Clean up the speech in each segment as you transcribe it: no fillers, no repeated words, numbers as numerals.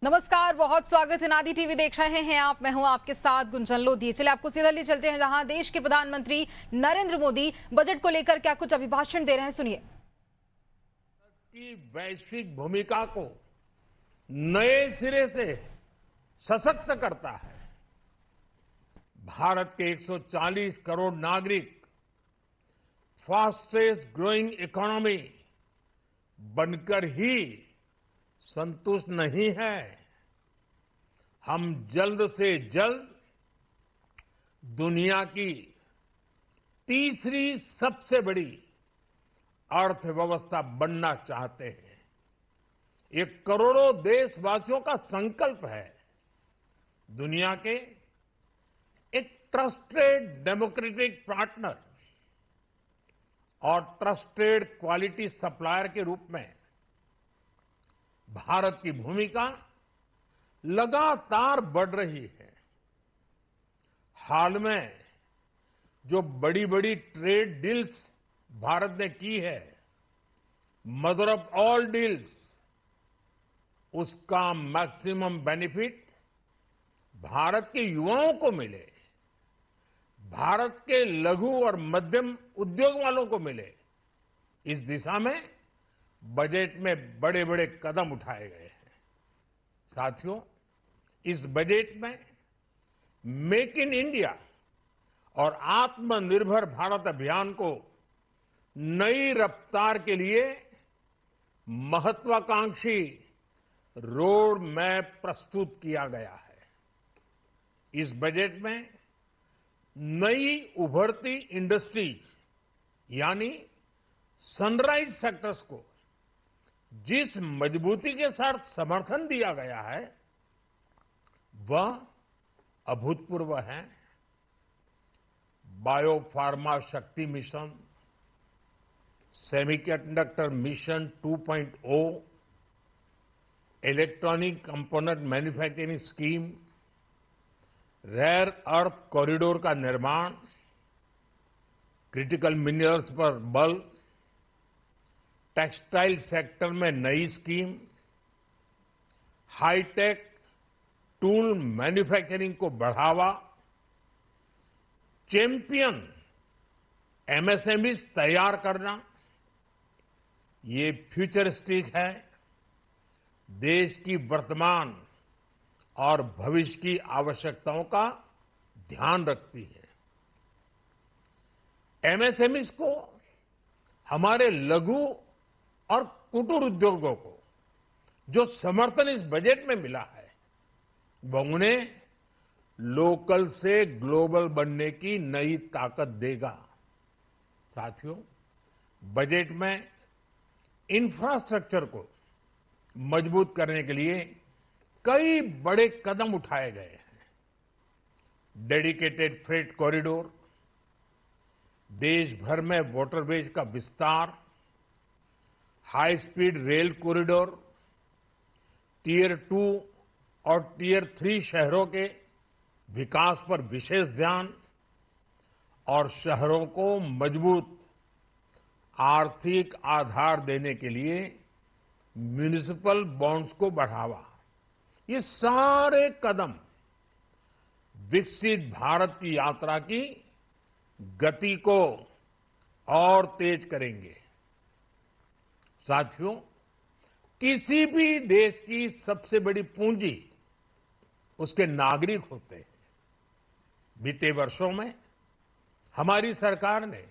नमस्कार, बहुत स्वागत है। नादी टीवी देख रहे हैं आप। मैं हूं आपके साथ गुंजन लोधी। चलिए आपको सीधा ले चलते हैं जहां देश के प्रधानमंत्री नरेंद्र मोदी बजट को लेकर क्या कुछ अभिभाषण दे रहे हैं, सुनिए। की वैश्विक भूमिका को नए सिरे से सशक्त करता है। भारत के 140 करोड़ नागरिक फास्टेस्ट ग्रोइंग इकोनॉमी बनकर ही संतुष्ट नहीं है। हम जल्द से जल्द दुनिया की तीसरी सबसे बड़ी अर्थव्यवस्था बनना चाहते हैं। ये करोड़ों देशवासियों का संकल्प है। दुनिया के एक ट्रस्टेड डेमोक्रेटिक पार्टनर और ट्रस्टेड क्वालिटी सप्लायर के रूप में भारत की भूमिका लगातार बढ़ रही है। हाल में जो बड़ी बड़ी ट्रेड डील्स भारत ने की है, मदर ऑफ ऑल डील्स, उसका मैक्सिमम बेनिफिट भारत के युवाओं को मिले, भारत के लघु और मध्यम उद्योग वालों को मिले। इस दिशा में बजट में बड़े बड़े कदम उठाए गए हैं। साथियों, इस बजट में मेक इन इंडिया और आत्मनिर्भर भारत अभियान को नई रफ्तार के लिए महत्वाकांक्षी रोड मैप प्रस्तुत किया गया है। इस बजट में नई उभरती इंडस्ट्रीज यानी सनराइज सेक्टर्स को जिस मजबूती के साथ समर्थन दिया गया है, वह अभूतपूर्व है। Bio pharma Shakti mission, semiconductor mission 2.0, electronic component manufacturing scheme, rare earth corridor का निर्माण, क्रिटिकल मिनरल्स पर बल, टेक्सटाइल सेक्टर में नई स्कीम, हाईटेक टूल मैन्युफैक्चरिंग को बढ़ावा, चैंपियन एमएसएमईज तैयार करना, ये फ्यूचरिस्टिक है, देश की वर्तमान और भविष्य की आवश्यकताओं का ध्यान रखती है। एमएसएमईज को, हमारे लघु और कुटीर उद्योगों को जो समर्थन इस बजट में मिला है, वह उन्हें लोकल से ग्लोबल बनने की नई ताकत देगा। साथियों, बजट में इंफ्रास्ट्रक्चर को मजबूत करने के लिए कई बड़े कदम उठाए गए हैं। डेडिकेटेड फ्रेट कॉरिडोर, देश भर में वाटरवेज का विस्तार, high speed rail corridor, tier 2 और टियर 3 शहरों के विकास पर विशेष ध्यान और शहरों को मजबूत आर्थिक आधार देने के लिए म्युनिसिपल बॉन्ड्स को बढ़ावा। ये सारे कदम विकसित भारत की यात्रा की गति को और तेज करेंगे। साथियों, किसी भी देश की सबसे बड़ी पूंजी उसके नागरिक होते हैं। बीते वर्षों में हमारी सरकार ने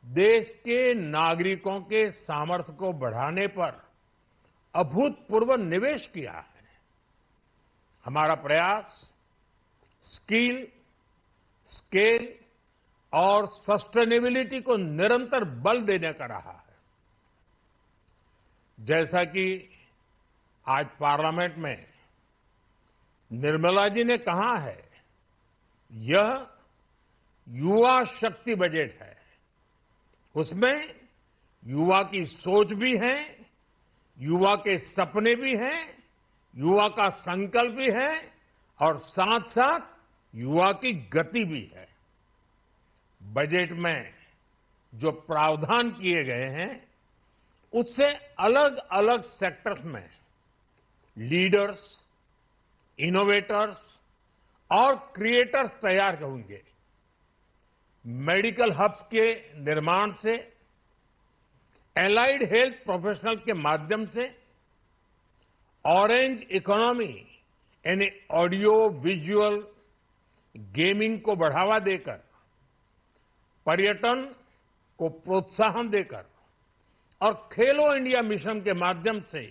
देश के नागरिकों के सामर्थ्य को बढ़ाने पर अभूतपूर्व निवेश किया है। हमारा प्रयास स्किल, स्केल और सस्टेनेबिलिटी को निरंतर बल देने का रहा है। जैसा कि आज पार्लियामेंट में निर्मला जी ने कहा है, यह युवा शक्ति बजट है। उसमें युवा की सोच भी है, युवा के सपने भी हैं, युवा का संकल्प भी है और साथ साथ युवा की गति भी है। बजट में जो प्रावधान किए गए हैं, उससे अलग अलग सेक्टर्स में लीडर्स, इनोवेटर्स और क्रिएटर्स तैयार होंगे। मेडिकल हब्स के निर्माण से, एलाइड हेल्थ प्रोफेशनल्स के माध्यम से, ऑरेंज इकोनॉमी यानी ऑडियो विजुअल गेमिंग को बढ़ावा देकर, पर्यटन को प्रोत्साहन देकर और खेलो इंडिया मिशन के माध्यम से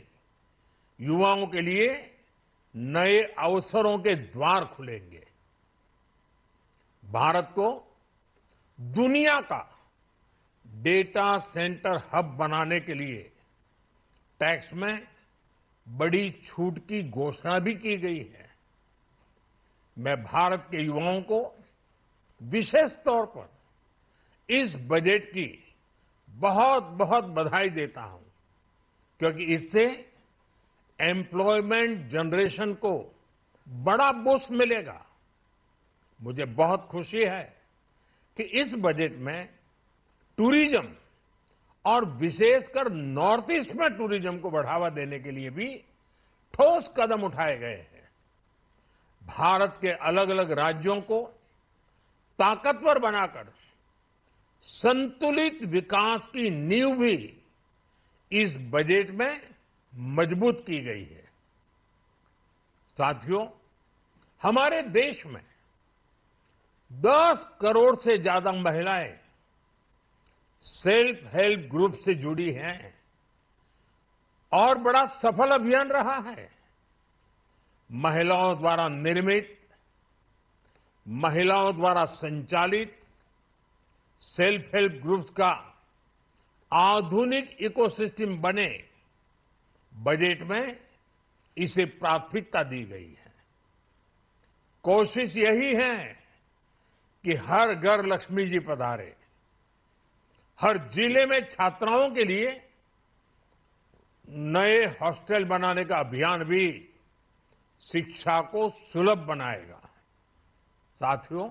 युवाओं के लिए नए अवसरों के द्वार खुलेंगे। भारत को दुनिया का डेटा सेंटर हब बनाने के लिए टैक्स में बड़ी छूट की घोषणा भी की गई है। मैं भारत के युवाओं को विशेष तौर पर इस बजट की बहुत बहुत बधाई देता हूं, क्योंकि इससे एम्प्लॉयमेंट जनरेशन को बड़ा बूस्ट मिलेगा। मुझे बहुत खुशी है कि इस बजट में टूरिज्म और विशेषकर नॉर्थ ईस्ट में टूरिज्म को बढ़ावा देने के लिए भी ठोस कदम उठाए गए हैं। भारत के अलग अलग राज्यों को ताकतवर बनाकर संतुलित विकास की नींव भी इस बजट में मजबूत की गई है। साथियों, हमारे देश में 10 करोड़ से ज्यादा महिलाएं सेल्फ हेल्प ग्रुप से जुड़ी हैं और बड़ा सफल अभियान रहा है। महिलाओं द्वारा निर्मित, महिलाओं द्वारा संचालित सेल्फ हेल्प ग्रुप्स का आधुनिक इकोसिस्टम बने, बजट में इसे प्राथमिकता दी गई है। कोशिश यही है कि हर घर लक्ष्मी जी पधारे। हर जिले में छात्राओं के लिए नए हॉस्टल बनाने का अभियान भी शिक्षा को सुलभ बनाएगा। साथियों,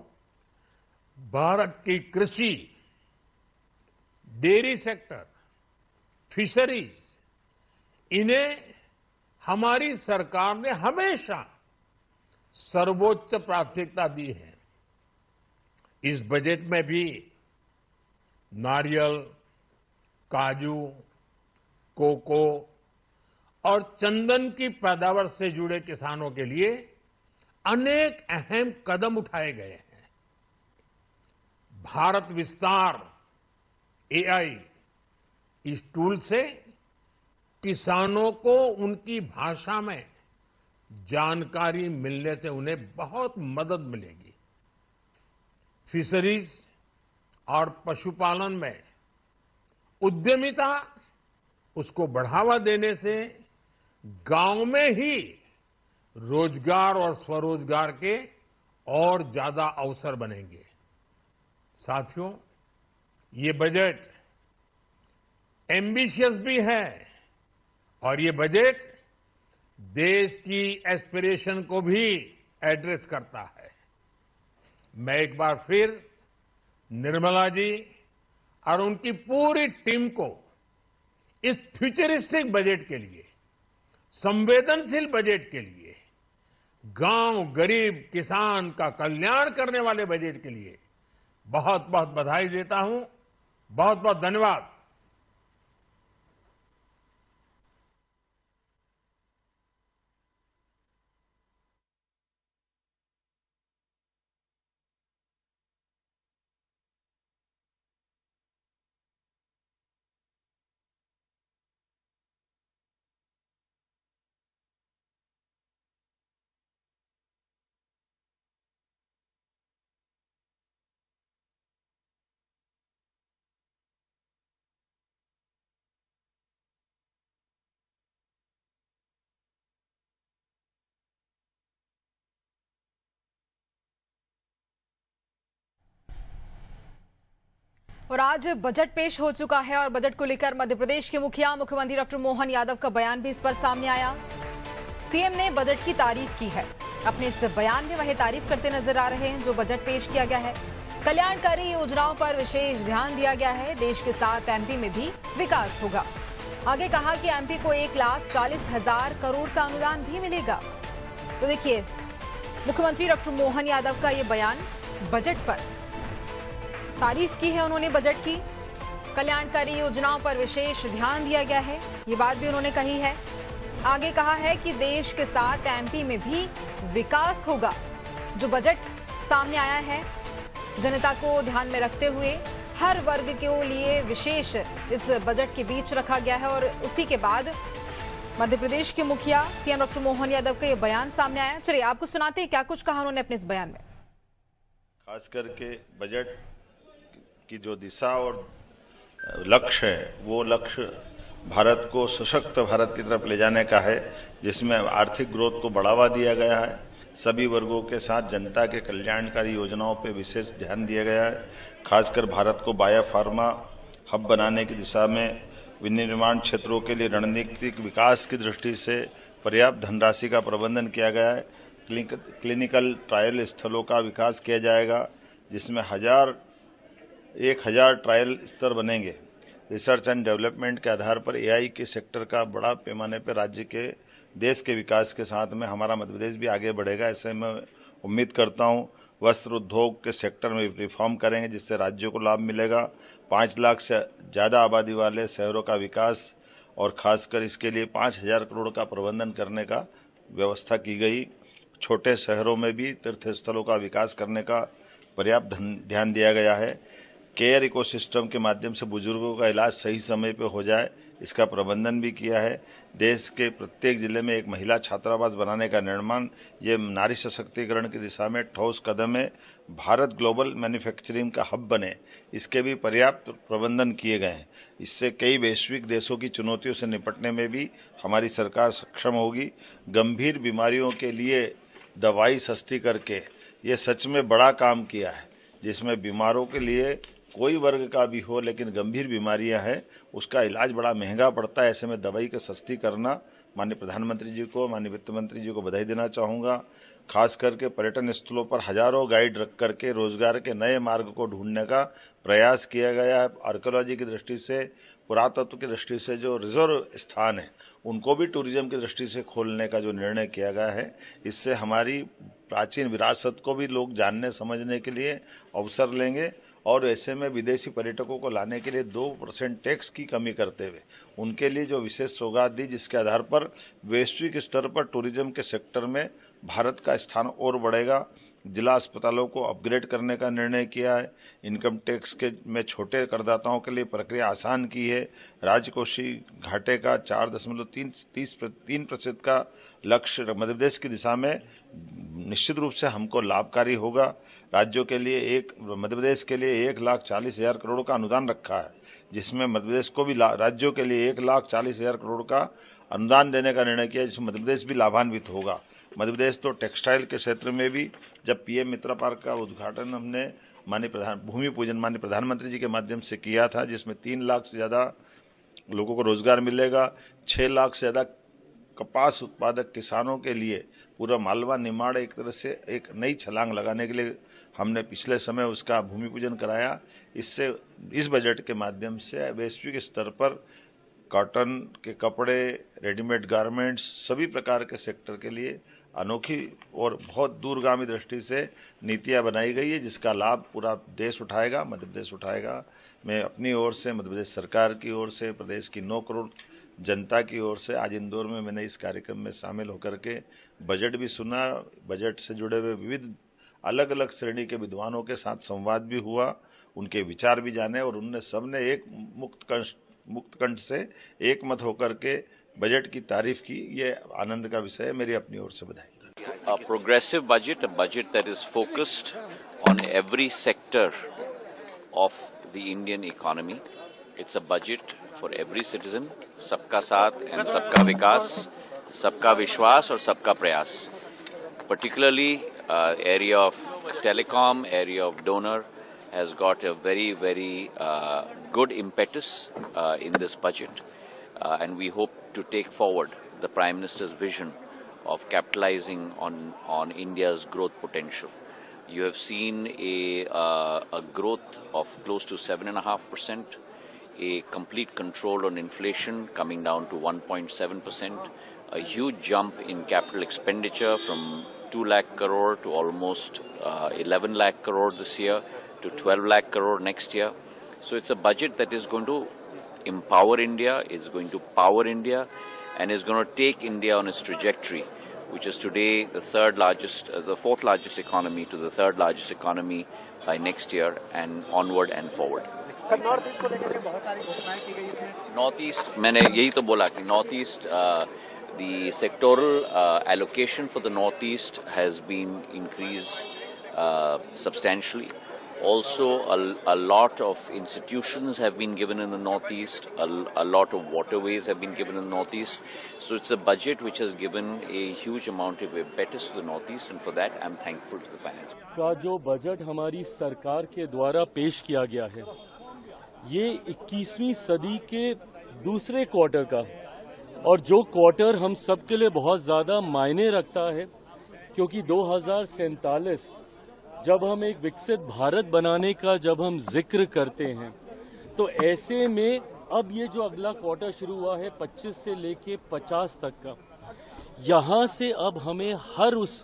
भारत की कृषि, डेयरी सेक्टर, फिशरीज, इन्हें हमारी सरकार ने हमेशा सर्वोच्च प्राथमिकता दी है। इस बजट में भी नारियल, काजू, कोको और चंदन की पैदावार से जुड़े किसानों के लिए अनेक अहम कदम उठाए गए हैं। भारत विस्तार एआई, इस टूल से किसानों को उनकी भाषा में जानकारी मिलने से उन्हें बहुत मदद मिलेगी। फिशरीज और पशुपालन में उद्यमिता, उसको बढ़ावा देने से गांव में ही रोजगार और स्वरोजगार के और ज्यादा अवसर बनेंगे। साथियों, ये बजट एम्बिशियस भी है और ये बजट देश की एस्पिरेशन को भी एड्रेस करता है। मैं एक बार फिर निर्मला जी और उनकी पूरी टीम को इस फ्यूचरिस्टिक बजट के लिए, संवेदनशील बजट के लिए, गांव, गरीब, किसान का कल्याण करने वाले बजट के लिए बहुत बहुत बधाई देता हूं। बहुत बहुत धन्यवाद। और आज बजट पेश हो चुका है और बजट को लेकर मध्य प्रदेश के मुख्यमंत्री डॉक्टर मोहन यादव का बयान भी इस पर सामने आया। सीएम ने बजट की तारीफ की है। अपने इस बयान में वह तारीफ करते नजर आ रहे हैं जो बजट पेश किया गया है। कल्याणकारी योजनाओं पर विशेष ध्यान दिया गया है। देश के साथ एमपी में भी विकास होगा। आगे कहा कि एमपी को 1,40,000 करोड़ का अनुदान भी मिलेगा। तो देखिए, मुख्यमंत्री डॉक्टर मोहन यादव का ये बयान बजट पर, तारीफ की है उन्होंने बजट की। कल्याणकारी योजनाओं पर विशेष ध्यान दिया गया है, ये बात भी उन्होंने कही है। आगे कहा है कि देश के साथ एमपी में भी विकास होगा। जो बजट सामने आया है, जनता को ध्यान में रखते हुए हर वर्ग के लिए विशेष इस बजट के बीच रखा गया है। और उसी के बाद मध्य प्रदेश के मुखिया सीएम डॉक्टर मोहन यादव का ये बयान सामने आया। चलिए आपको सुनाते हैं क्या कुछ कहा उन्होंने अपने इस बयान में। खास करके बजट की जो दिशा और लक्ष्य है, वो लक्ष्य भारत को सशक्त भारत की तरफ ले जाने का है, जिसमें आर्थिक ग्रोथ को बढ़ावा दिया गया है। सभी वर्गों के साथ जनता के कल्याणकारी योजनाओं पर विशेष ध्यान दिया गया है। खासकर भारत को बायोफार्मा हब बनाने की दिशा में विनिर्माण क्षेत्रों के लिए रणनीतिक विकास की दृष्टि से पर्याप्त धनराशि का प्रबंधन किया गया है। क्लिनिकल ट्रायल स्थलों का विकास किया जाएगा, जिसमें 1,000 ट्रायल स्तर बनेंगे। रिसर्च एंड डेवलपमेंट के आधार पर एआई के सेक्टर का बड़ा पैमाने पर राज्य के देश के विकास के साथ में हमारा मध्य प्रदेश भी आगे बढ़ेगा, ऐसे मैं उम्मीद करता हूँ। वस्त्र उद्योग के सेक्टर में रिफॉर्म करेंगे, जिससे राज्यों को लाभ मिलेगा। 5 लाख से ज़्यादा आबादी वाले शहरों का विकास और खासकर इसके लिए 5,000 करोड़ का प्रबंधन करने का व्यवस्था की गई। छोटे शहरों में भी तीर्थस्थलों का विकास करने का पर्याप्त ध्यान दिया गया है। केयर इकोसिस्टम के माध्यम से बुजुर्गों का इलाज सही समय पर हो जाए, इसका प्रबंधन भी किया है। देश के प्रत्येक जिले में एक महिला छात्रावास बनाने का निर्माण, ये नारी सशक्तिकरण की दिशा में ठोस कदम है। भारत ग्लोबल मैन्युफैक्चरिंग का हब बने, इसके भी पर्याप्त प्रबंधन किए गए हैं। इससे कई वैश्विक देशों की चुनौतियों से निपटने में भी हमारी सरकार सक्षम होगी। गंभीर बीमारियों के लिए दवाई सस्ती करके ये सच में बड़ा काम किया है, जिसमें बीमारों के लिए कोई वर्ग का भी हो लेकिन गंभीर बीमारियां हैं, उसका इलाज बड़ा महंगा पड़ता है। ऐसे में दवाई का सस्ती करना, माननीय प्रधानमंत्री जी को, माननीय वित्त मंत्री जी को बधाई देना चाहूँगा। खास करके पर्यटन स्थलों पर हजारों गाइड रख करके रोजगार के नए मार्ग को ढूंढने का प्रयास किया गया है। आर्कियोलॉजी की दृष्टि से, पुरातत्व की दृष्टि से जो रिजर्व स्थान है, उनको भी टूरिज्म की दृष्टि से खोलने का जो निर्णय किया गया है, इससे हमारी प्राचीन विरासत को भी लोग जानने समझने के लिए अवसर लेंगे। और ऐसे में विदेशी पर्यटकों को लाने के लिए 2% टैक्स की कमी करते हुए उनके लिए जो विशेष सौगात दी, जिसके आधार पर वैश्विक स्तर पर टूरिज्म के सेक्टर में भारत का स्थान और बढ़ेगा। जिला अस्पतालों को अपग्रेड करने का निर्णय किया है। इनकम टैक्स के में छोटे करदाताओं के लिए प्रक्रिया आसान की है। राजकोषीय घाटे का 4.3% का लक्ष्य मध्य प्रदेश की दिशा में निश्चित रूप से हमको लाभकारी होगा। राज्यों के लिए मध्य प्रदेश के लिए 1,40,000 करोड़ का अनुदान रखा है, जिसमें मध्य प्रदेश को भी राज्यों के लिए 1,40,000 करोड़ का अनुदान देने का निर्णय किया, जिसमें मध्य प्रदेश भी लाभान्वित होगा। मध्य प्रदेश तो टेक्सटाइल के क्षेत्र में भी, जब पीएम मित्र पार्क का उद्घाटन हमने भूमि पूजन माननीय प्रधानमंत्री जी के माध्यम से किया था, जिसमें 3 लाख से ज़्यादा लोगों को रोजगार मिलेगा। 6 लाख से ज़्यादा कपास उत्पादक किसानों के लिए पूरा मालवा निमाड़ एक तरह से एक नई छलांग लगाने के लिए हमने पिछले समय उसका भूमि पूजन कराया। इससे इस बजट के माध्यम से वैश्विक स्तर पर कॉटन के कपड़े, रेडीमेड गारमेंट्स, सभी प्रकार के सेक्टर के लिए अनोखी और बहुत दूरगामी दृष्टि से नीतियां बनाई गई है, जिसका लाभ पूरा देश उठाएगा, मध्य प्रदेश उठाएगा। मैं अपनी ओर से, मध्य प्रदेश सरकार की ओर से, प्रदेश की 9 करोड़ जनता की ओर से आज इंदौर में मैंने इस कार्यक्रम में शामिल होकर के बजट भी सुना। बजट से जुड़े हुए विविध अलग अलग श्रेणी के विद्वानों के साथ संवाद भी हुआ, उनके विचार भी जाने, और उनने सबने एक मुक्त कंठ से एक मत होकर के बजट की तारीफ की। ये आनंद का विषय है। मेरी अपनी ओर से बधाई। A progressive budget, a budget that is focused on every sector of the Indian economy. It's a budget for every citizen, सबका साथ and सबका विकास, सबका विश्वास और सबका प्रयास. Particularly area of telecom, area of donor has got a very good impetus in this budget, and we hope to take forward the Prime Minister's vision of capitalizing on India's growth potential. You have seen a growth of close to 7.5% a complete control on inflation coming down to 1.7%, a huge jump in capital expenditure from 2 lakh crore to almost 11 lakh crore this year to 12 lakh crore next year. So it's a budget that is going to empower India, is going to power India, and is going to take India on its trajectory, which is today the fourth largest economy to the third largest economy by next year and onward and forward. Sir north east को लेकर के बहुत सारी घोषणाएं की गई इसमें north east मैंने यही तो बोला कि north east the sectoral allocation for the Northeast has been increased substantially. Also, a lot of institutions have been given in the Northeast, a lot of waterways have been given in the Northeast. So it's a budget which has given a huge amount of impetus to the Northeast, and for that I'm thankful to the finance. का जो budget हमारी सरकार के द्वारा पेश किया गया है, ये 21वीं सदी के दूसरे क्वार्टर का, और जो क्वार्टर हम सबके लिए बहुत ज़्यादा मायने रखता है, क्योंकि 2047 जब हम एक विकसित भारत बनाने का जब हम जिक्र करते हैं, तो ऐसे में अब ये जो अगला क्वार्टर शुरू हुआ है 25 से लेके 50 तक का, यहाँ से अब हमें हर उस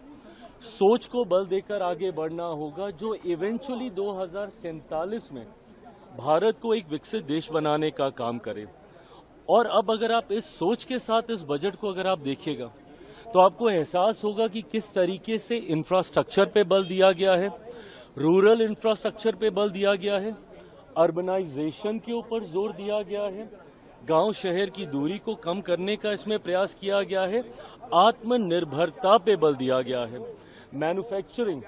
सोच को बल देकर आगे बढ़ना होगा जो इवेंचुअली 2047 में भारत को एक विकसित देश बनाने का काम करे। और अब अगर आप इस सोच के साथ इस बजट को अगर आप देखिएगा, तो आपको एहसास होगा कि किस तरीके से इंफ्रास्ट्रक्चर पे बल दिया गया है, रूरल इंफ्रास्ट्रक्चर पे बल दिया गया है, अर्बनाइजेशन के ऊपर जोर दिया गया है, गांव शहर की दूरी को कम करने का इसमें प्रयास किया गया है, आत्मनिर्भरता पे बल दिया गया है, मैन्युफैक्चरिंग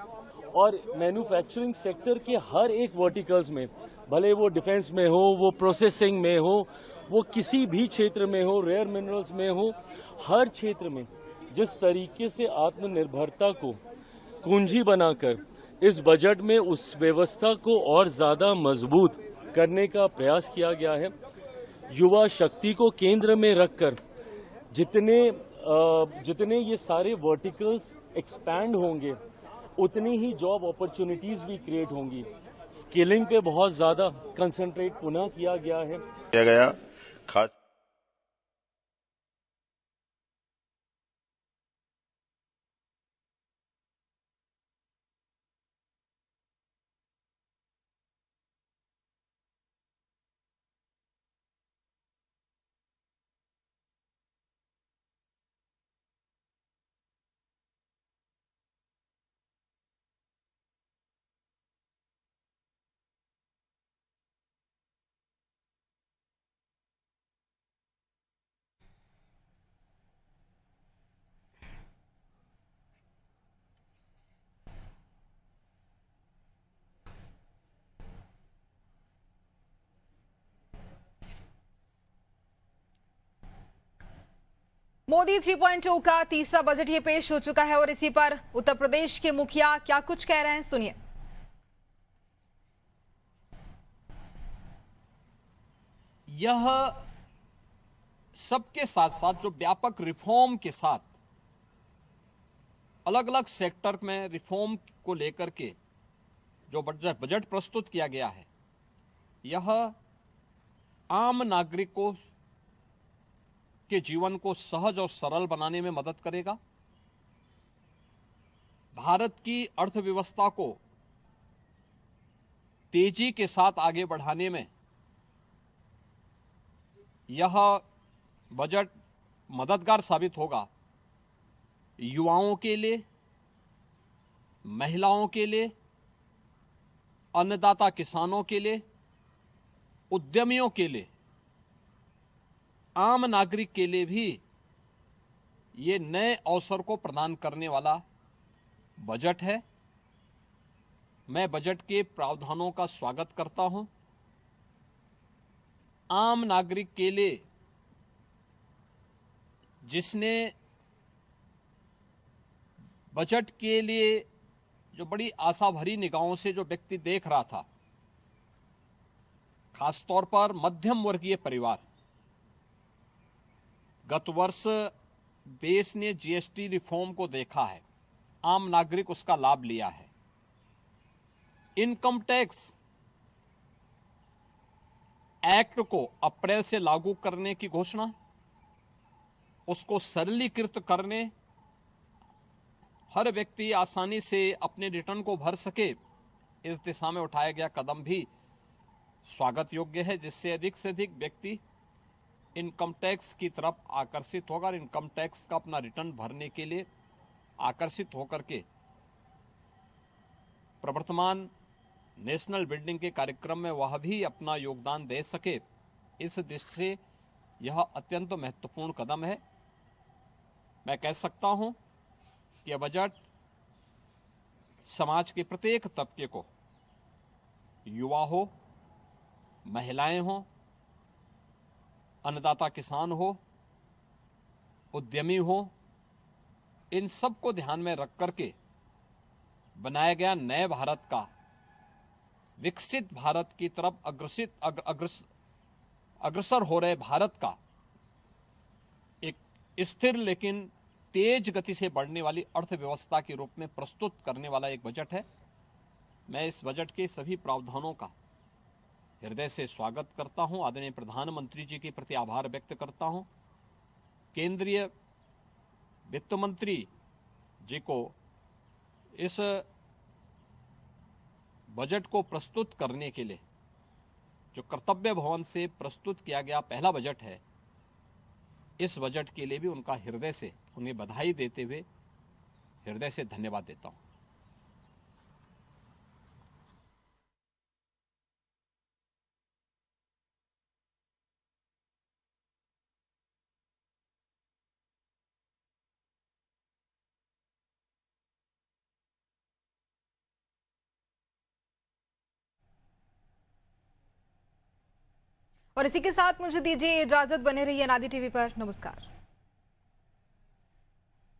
और मैन्युफैक्चरिंग सेक्टर के हर एक वर्टिकल्स में, भले वो डिफेंस में हो, वो प्रोसेसिंग में हो, वो किसी भी क्षेत्र में हो, रेयर मिनरल्स में हो, हर क्षेत्र में जिस तरीके से आत्मनिर्भरता को कुंजी बनाकर इस बजट में उस व्यवस्था को और ज़्यादा मजबूत करने का प्रयास किया गया है। युवा शक्ति को केंद्र में रखकर जितने ये सारे वर्टिकल्स एक्सपैंड होंगे, उतनी ही जॉब अपॉर्चुनिटीज भी क्रिएट होंगी। स्किलिंग पे बहुत ज़्यादा कंसंट्रेट पुनः किया गया। खास मोदी 3.0 का तीसरा बजट ये पेश हो चुका है और इसी पर उत्तर प्रदेश के मुखिया क्या कुछ कह रहे हैं, सुनिए। यह सबके साथ साथ जो व्यापक रिफॉर्म के साथ अलग अलग सेक्टर में रिफॉर्म को लेकर के जो बजट प्रस्तुत किया गया है, यह आम नागरिकों के जीवन को सहज और सरल बनाने में मदद करेगा। भारत की अर्थव्यवस्था को तेजी के साथ आगे बढ़ाने में यह बजट मददगार साबित होगा। युवाओं के लिए, महिलाओं के लिए, अन्नदाता किसानों के लिए, उद्यमियों के लिए, आम नागरिक के लिए भी ये नए अवसर को प्रदान करने वाला बजट है। मैं बजट के प्रावधानों का स्वागत करता हूं। आम नागरिक के लिए, जिसने बजट के लिए जो बड़ी आशा भरी निगाहों से जो व्यक्ति देख रहा था, खासतौर पर मध्यम वर्गीय परिवार, गत वर्ष देश ने जीएसटी रिफॉर्म को देखा है, आम नागरिक उसका लाभ लिया है। इनकम टैक्स एक्ट को अप्रैल से लागू करने की घोषणा, उसको सरलीकृत करने, हर व्यक्ति आसानी से अपने रिटर्न को भर सके, इस दिशा में उठाया गया कदम भी स्वागत योग्य है, जिससे अधिक से अधिक व्यक्ति इनकम टैक्स की तरफ आकर्षित होगा और इनकम टैक्स का अपना रिटर्न भरने के लिए आकर्षित होकर के प्रवर्तमान नेशनल बिल्डिंग के कार्यक्रम में वह भी अपना योगदान दे सके। इस दृष्टि से यह अत्यंत महत्वपूर्ण कदम है। मैं कह सकता हूं कि यह बजट समाज के प्रत्येक तबके को, युवा हो, महिलाएं हो, अन्नदाता किसान हो, उद्यमी हो, इन सबको ध्यान में रख करके बनाया गया नए भारत का, विकसित भारत की तरफ अग्रसर हो रहे भारत का एक स्थिर लेकिन तेज गति से बढ़ने वाली अर्थव्यवस्था के रूप में प्रस्तुत करने वाला एक बजट है। मैं इस बजट के सभी प्रावधानों का हृदय से स्वागत करता हूं। आदरणीय प्रधानमंत्री जी के प्रति आभार व्यक्त करता हूं। केंद्रीय वित्त मंत्री जी को इस बजट को प्रस्तुत करने के लिए, जो कर्तव्य भवन से प्रस्तुत किया गया पहला बजट है, इस बजट के लिए भी उनका हृदय से उन्हें बधाई देते हुए हृदय से धन्यवाद देता हूं। और इसी के साथ मुझे दीजिए इजाजत। बने रहिए अनादि टीवी पर। नमस्कार।